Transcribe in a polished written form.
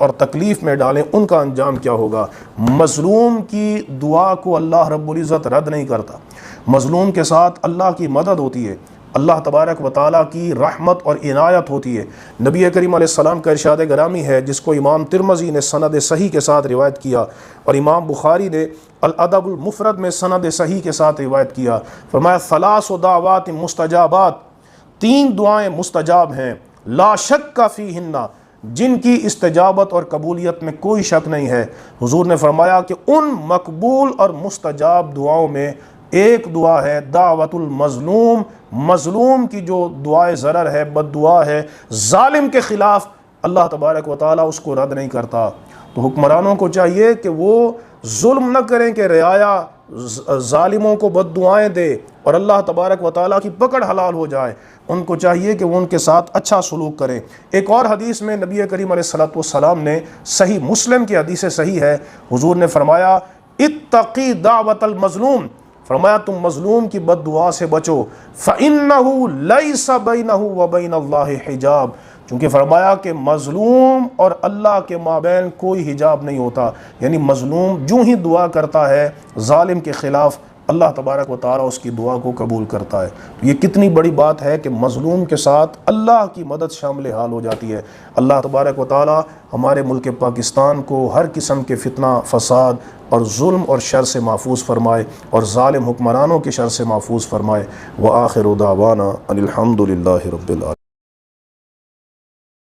اور تکلیف میں ڈالیں ان کا انجام کیا ہوگا۔ مظلوم کی دعا کو اللہ رب العزت رد نہیں کرتا، مظلوم کے ساتھ اللہ کی مدد ہوتی ہے، اللہ تبارک و تعالیٰ کی رحمت اور عنایت ہوتی ہے۔ نبی کریم علیہ السلام کا ارشاد گرامی ہے جس کو امام ترمذی نے سند صحیح کے ساتھ روایت کیا اور امام بخاری نے الادب المفرد میں سند صحیح کے ساتھ روایت کیا، فرمایا ثلاث دعوات مستجابات، 3 دعائیں مستجاب ہیں، لا شک فیہن، جن کی استجابت اور قبولیت میں کوئی شک نہیں ہے۔ حضور نے فرمایا کہ ان مقبول اور مستجاب دعاؤں میں ایک دعا ہے دعوت المظلوم، مظلوم کی جو دعائے ضرر ہے، بد دعا ہے، ظالم کے خلاف، اللہ تبارک و تعالیٰ اس کو رد نہیں کرتا۔ تو حکمرانوں کو چاہیے کہ وہ ظلم نہ کریں کہ رعایا ظالموں کو بد دعائیں دے اور اللہ تبارک و تعالیٰ کی پکڑ حلال ہو جائے، ان کو چاہیے کہ وہ ان کے ساتھ اچھا سلوک کریں۔ ایک اور حدیث میں نبی کریم علیہ السلام نے، صحیح مسلم کی حدیث صحیح ہے، حضور نے فرمایا اتقی دعوت المظلوم، فرمایا تم مظلوم کی بد دعا سے بچو، فَإِنَّهُ لَيْسَ بَيْنَهُ وَبَيْنَ اللَّهِ حجاب، چونکہ فرمایا کہ مظلوم اور اللہ کے مابین کوئی حجاب نہیں ہوتا، یعنی مظلوم جو ہی دعا کرتا ہے ظالم کے خلاف، اللہ تبارک و تعالیٰ اس کی دعا کو قبول کرتا ہے۔ یہ کتنی بڑی بات ہے کہ مظلوم کے ساتھ اللہ کی مدد شامل حال ہو جاتی ہے۔ اللہ تبارک و تعالیٰ ہمارے ملک پاکستان کو ہر قسم کے فتنہ، فساد اور ظلم اور شر سے محفوظ فرمائے اور ظالم حکمرانوں کے شر سے محفوظ فرمائے۔ وآخر دعوانا ان الحمد للہ رب العالمین۔